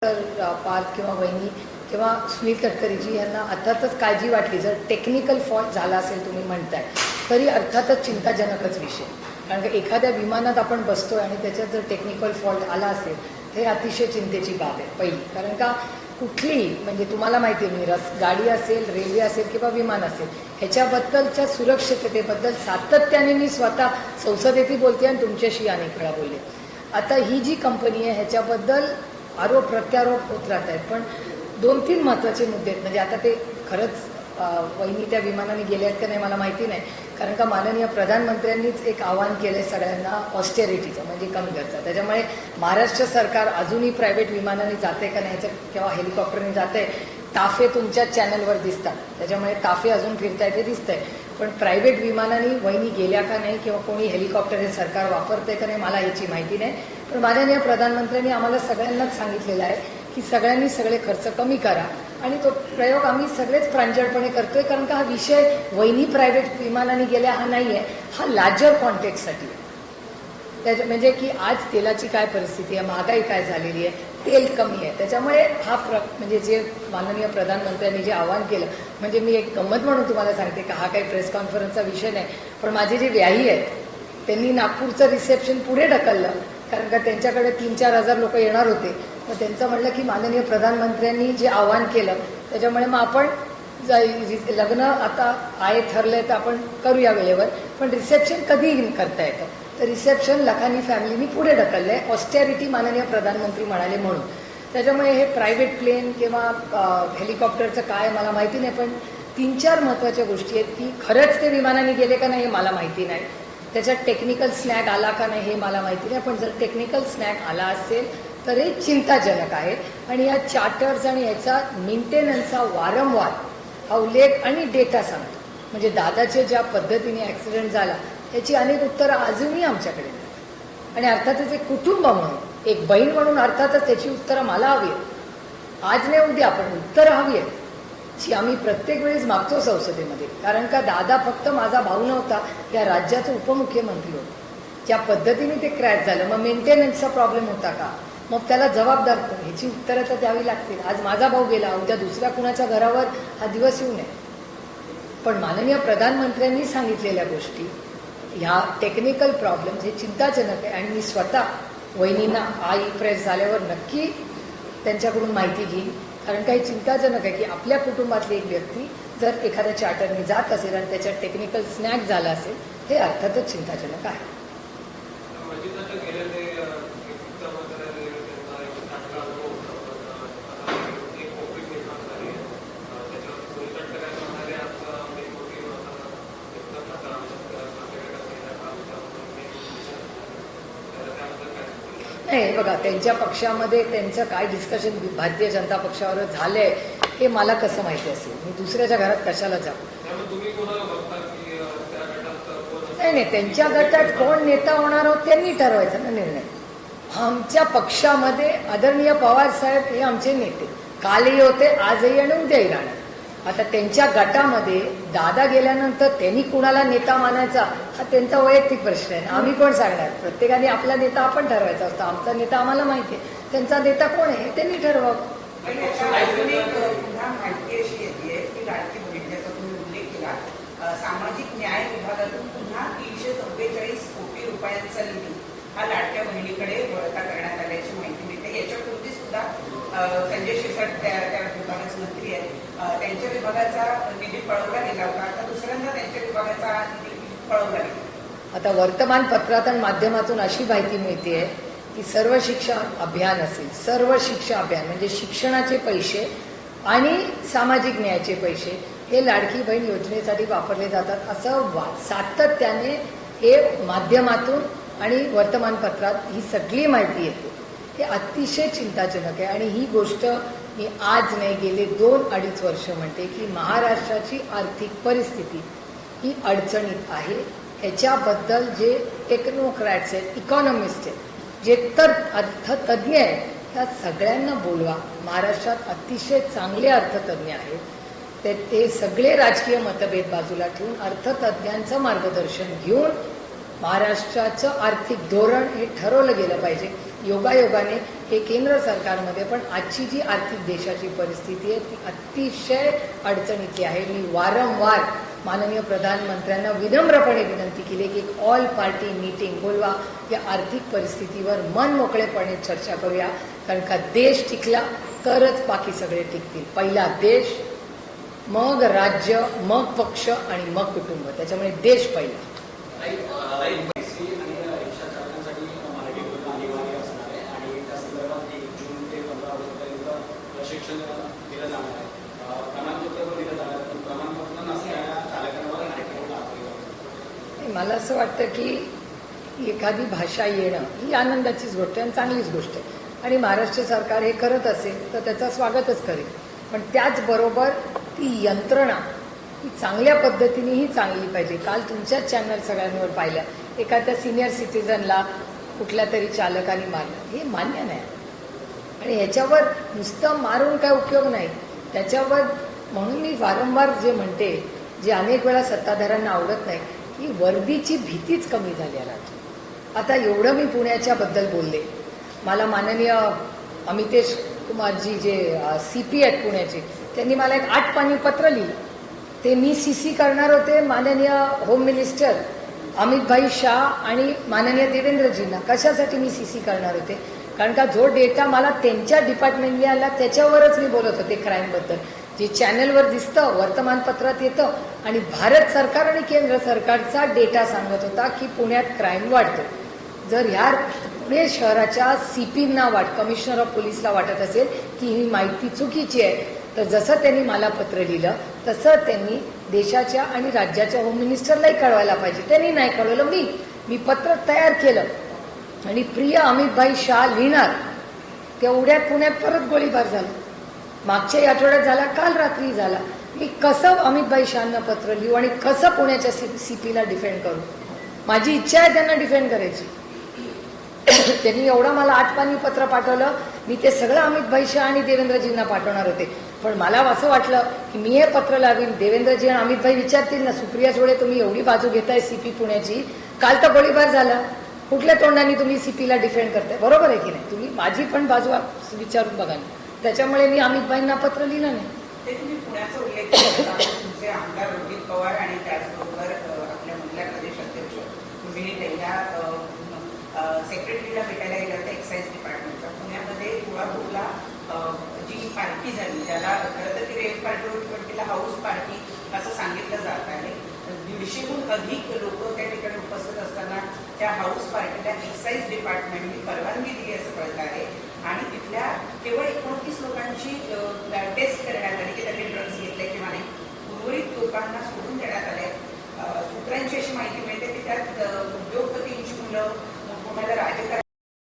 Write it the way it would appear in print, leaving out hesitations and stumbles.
पार्थ किंवा वहिनी किंवा सुनील तटकरेजी यांना अर्थातच काळजी वाटली. जर टेक्निकल फॉल्ट झाला असेल तुम्ही म्हणताय तरी अर्थातच चिंताजनकच विषय. कारण की एखाद्या विमानात आपण बसतोय आणि त्याच्यात जर टेक्निकल फॉल्ट आला असेल हे अतिशय चिंतेची बाब आहे पहिली. कारण का कुठलीही म्हणजे तुम्हाला माहिती आहे मी गाडी असेल, रेल्वे असेल किंवा विमान असेल ह्याच्याबद्दलच्या सुरक्षिततेबद्दल सातत्याने मी स्वतः संसदेतही बोलते आणि तुमच्याशी अनेक वेळा बोलले. आता ही जी कंपनी आहे ह्याच्याबद्दल आरोप प्रत्यारोप होत राहत आहेत, पण 2-3 महत्त्वाचे मुद्दे आहेत. म्हणजे आता ते खरंच वहिनी त्या विमानाने गेल्या आहेत का नाही मला माहिती नाही. कारण का माननीय प्रधानमंत्र्यांनीच एक आवाहन केलं आहे सगळ्यांना ऑस्टेरिटीचं म्हणजे कमी खर्च. त्याच्यामुळे महाराष्ट्र सरकार अजूनही प्रायव्हेट विमानाने जाते का नाही किंवा हेलिकॉप्टरने जाते. ताफे तुमच्या चॅनलवर दिसतात, त्याच्यामुळे ताफे अजून फिरतायत हे दिसतंय. पण प्रायव्हेट विमानाने वहिनी गेल्या का नाही किंवा कोणी हेलिकॉप्टर हे सरकार वापरतंय का नाही मला याची माहिती नाही. पण माननीय प्रधानमंत्र्यांनी आम्हाला सगळ्यांनाच सांगितलेलं आहे की सगळ्यांनी सगळे खर्च कमी करा आणि तो प्रयोग आम्ही सगळेच प्रांजळपणे करतोय. कारण का हा विषय वहिनी प्रायव्हेट विमानाने गेल्या हा नाही आहे, हा लार्जर कॉन्टेक्स्टसाठी आहे. त्याच्या म्हणजे की आज तेलाची काय परिस्थिती आहे, महागाई काय झालेली आहे, तेल कमी आहे, त्याच्यामुळे हा म्हणजे जे माननीय प्रधानमंत्र्यांनी जे आवाहन केलं म्हणजे मी एक गंमत म्हणून तुम्हाला सांगते की हा काही प्रेस कॉन्फरन्सचा विषय नाही. पण माझे जे व्याही आहेत त्यांनी नागपूरचं रिसेप्शन पुढे ढकललं कारण का त्यांच्याकडे 3-4 हजार लोक येणार होते. मग त्यांचं म्हणलं की माननीय प्रधानमंत्र्यांनी जे आवाहन केलं त्याच्यामुळे मग आपण लग्न आता आहे ठरलंय तर आपण करूया वेळेवर, पण रिसेप्शन कधी करता येतं. तर रिसेप्शन लखानी फॅमिलीनी पुढे ढकललंय ऑस्टेरिटी माननीय प्रधानमंत्री म्हणाले म्हणून. त्याच्यामुळे हे प्रायव्हेट प्लेन किंवा हेलिकॉप्टरचं काय मला माहिती नाही, पण 3-4 महत्त्वाच्या गोष्टी आहेत की खरंच ते विमानाने गेले का नाही हे मला माहिती नाही. त्याच्यात टेक्निकल स्नॅग आला का नाही हे मला माहिती नाही. पण जर टेक्निकल स्नॅग आला असेल तर हे चिंताजनक आहे. आणि या चार्टर्स आणि याचा मेंटेनन्सचा वारंवार हा उल्लेख आणि डेटा सांगतो. म्हणजे दादाचे ज्या पद्धतीने ॲक्सिडेंट झाला याची अनेक उत्तरं अजूनही आमच्याकडे नाही. आणि अर्थातच एक कुटुंब म्हणून एक बहीण म्हणून अर्थातच त्याची उत्तरं मला हवी आहेत. आज नाही उद्या पण उत्तरं हवी आहेत जी आम्ही प्रत्येक वेळेस मागतो संसदेमध्ये. कारण का दादा फक्त माझा भाऊ नव्हता, या राज्याचा उपमुख्यमंत्री होता. ज्या पद्धतीने ते क्रॅश झालं मग मेंटेनन्सचा प्रॉब्लेम होता का, मग त्याला जबाबदार कोण ह्याची उत्तरं तर द्यावी लागतील. आज माझा भाऊ गेला, उद्या दुसऱ्या कुणाच्या घरावर हा दिवस येऊ नये. पण माननीय प्रधानमंत्र्यांनी सांगितलेल्या गोष्टी ह्या टेक्निकल प्रॉब्लेम्स हे चिंताजनक आहे. आणि मी स्वतः वहिनींना आई प्रेस झाल्यावर नक्की त्यांच्याकडून माहिती घेईन. कारण काही चिंताजनक आहे की आपल्या कुटुंबातली एक व्यक्ती जर एखाद्या चार्टरने जात असेल आणि त्याच्यात टेक्निकल स्नॅक झाला असेल हे अर्थातच चिंताजनक आहे. नाही बघा, त्यांच्या पक्षामध्ये त्यांचं काय डिस्कशन भारतीय जनता पक्षावर झालंय हे मला कसं माहिती असेल. मी दुसऱ्याच्या घरात कशाला जाऊ. नाही, त्यांच्या गटात कोण नेता होणार आहोत त्यांनी ठरवायचा ना निर्णय. आमच्या पक्षामध्ये आदरणीय पवार साहेब हे आमचे नेते कालही होते, आजही आणि उद्याही राहणार. आता त्यांच्या गटामध्ये दादा गेल्यानंतर त्यांनी कुणाला नेता मानायचा हा त्यांचा वैयक्तिक प्रश्न आहे. आम्ही कोण सांगणार. प्रत्येकाने आपला नेता आपण ठरवायचा असतो. आमचा नेता आम्हाला माहिती आहे, त्यांचा नेता कोण आहे हे त्यांनी ठरवावं. सामाजिक न्याय विभागातून पुन्हा 344 कोटी रुपयांचा निधी हा लाडक्या बहिणीकडे वळता करण्यात आल्याची माहिती मिळते. याच्यापूर्वी सुद्धा संजय शिरसाट त्या विभागाचे मंत्री आहेत, त्यांच्या विभागाचा निधी पळवला गेला होता. आता दुसऱ्यांदा त्यांच्या विभागाचा निधी पळवला गेला. आता वर्तमानपत्रात आणि माध्यमातून अशी माहिती मिळते की सर्व शिक्षा अभियान असेल, सर्व शिक्षा अभियान म्हणजे शिक्षणाचे पैसे आणि सामाजिक न्यायाचे पैसे हे लाडकी बहीण योजनेसाठी वापरले जातात असं सातत्याने हे माध्यमातून आणि वर्तमानपत्रात ही सगळी माहिती येते. हे अतिशय चिंताजनक आहे. आणि ही गोष्ट मी आज नाही गेले 2-2.5 वर्ष म्हणते की महाराष्ट्राची आर्थिक परिस्थिती ही अडचणीत आहे. ह्याच्याबद्दल जे टेक्नोक्रॅट्स आहेत, इकॉनॉमिस्ट आहेत, जे तर अर्थतज्ञ आहेत त्या सगळ्यांना बोलवा. महाराष्ट्रात अतिशय चांगले अर्थतज्ञ आहेत. ते सगळे राजकीय मतभेद बाजूला ठेवून अर्थतज्ञांचं मार्गदर्शन घेऊन महाराष्ट्राचं आर्थिक धोरण हे ठरवलं गेलं पाहिजे. योगायोगाने हे केंद्र सरकारमध्ये, पण आजची जी आर्थिक देशाची परिस्थिती आहे ती अतिशय अडचणीची आहे. मी वारंवार माननीय प्रधानमंत्र्यांना विनम्रपणे विनंती केली की एक ऑल पार्टी मीटिंग बोलवा, या आर्थिक परिस्थितीवर मन मोकळेपणे चर्चा करूया. कारण का देश टिकला तरच बाकी सगळे टिकतील. पहिला देश, मग राज्य, मग पक्ष आणि मग कुटुंब. त्याच्यामुळे देश पहिला. प्रशिक्षण दिलं जाणार आहे, प्रमाणपत्र दिलं जाणार आहे, पण प्रमाणपत्र नसलेल्या चालकांवर मला असं वाटतं की एखादी भाषा येणं ही आनंदाचीच गोष्ट आहे आणि चांगलीच गोष्ट आहे, आणि महाराष्ट्र सरकार हे करत असेल तर त्याचं स्वागतच करेल. पण त्याचबरोबर ती यंत्रणा ही चांगल्या पद्धतीनेही चांगली पाहिजे. काल तुमच्याच चॅनल सगळ्यांवर पाहिलं, एखाद्या सिनियर सिटीजनला कुठल्या तरी चालकाने मारलं. हे मान्य नाही, आणि ह्याच्यावर नुसतं मारून काय उपयोग नाही. त्याच्यावर म्हणून मी वारंवार जे म्हणते, जे अनेक वेळा सत्ताधाऱ्यांना आवडत नाही, की वर्दीची भीतीच कमी झाली आहे राज्यात. आता एवढं मी पुण्याच्याबद्दल बोलले. मला माननीय अमितेश कुमारजी जे CP आहेत पुण्याचे, त्यांनी मला एक 8 पानी पत्र लिहिलं. ते मी CC करणार होते माननीय होम मिनिस्टर अमितभाई शाह आणि माननीय देवेंद्रजींना. कशासाठी मी CC करणार होते? कारण का जो डेटा मला त्यांच्या डिपार्टमेंटने आला त्याच्यावरच मी बोलत होते क्राईमबद्दल. जे चॅनलवर दिसतं, वर्तमानपत्रात येतं, आणि भारत सरकार आणि केंद्र सरकारचा डेटा सांगत होता की पुण्यात क्राईम वाढतो. जर ह्या पुणे शहराच्या CPना कमिशनर ऑफ पोलीसला वाटत असेल की ही माहिती चुकीची आहे, तर जसं त्यांनी मला पत्र लिहिलं तसं त्यांनी देशाच्या आणि राज्याच्या होम मिनिस्टरलाही कळवायला पाहिजे. त्यांनी नाही कळवलं. मी पत्र तयार केलं आणि प्रिय अमितभाई शाह लिहिणार, तेवढ्यात पुण्यात परत गोळीबार झाला. मागच्याही आठवड्यात झाला, काल रात्री झाला. मी कसं अमितभाई शहांना पत्र लिहू आणि कसं पुण्याच्या CPला डिफेंड करू? माझी इच्छा आहे त्यांना डिफेंड करायची. त्यांनी एवढं मला 8 पानी पत्र पाठवलं. मी ते सगळं अमितभाई शाह आणि देवेंद्रजींना पाठवणार होते, पण मला असं वाटलं की मी हे पत्र लावीन, देवेंद्रजी आणि अमितभाई विचारतील ना, सुप्रिया सुळे तुम्ही एवढी बाजू घेताय CP पुण्याची, काल तर गोळीबार झाला, कुठल्या तोंडाने तुम्ही CPला डिफेंड करताय? बरोबर आहे की नाही? तुम्ही माझी पण बाजू विचारून बघा. त्याच्यामुळे मी अमितभाईंना पत्र लिहिलं नाही. ते तुम्ही पुण्याचा उल्लेख केला, तुमचे आमदार रोहित पवार आणि त्याचबरोबर आपल्या महिला प्रदेश अध्यक्ष तुम्ही त्यांच्या सेक्रेटरीला भेटायला गेल्या होत्या एक्साईज डिपार्टमेंटच्या. पुण्यामध्ये कुळापूरला जी पार्टी झाली, ज्याला खरं तर ती रेप पार्टी होती, पण तिला हाऊस पार्टी असं सांगितलं जात आहे. 150हून अधिक लोक त्या ठिकाणी उपस्थित असताना त्या हाऊस पार्टीला एक्साईज डिपार्टमेंटने परवानगी दिली असं कळत आहे, आणि तिथल्या केवळ 29 लोकांची टेस्ट करण्यात आली की त्यांनी ड्रग्ज घेतले किंवा नाही. उर्वरित लोकांना सोडून देण्यात आले. सूत्रांची अशी माहिती मिळते की त्यात उद्योगपतींची मुलं, मोठमोठ्या राजकारणी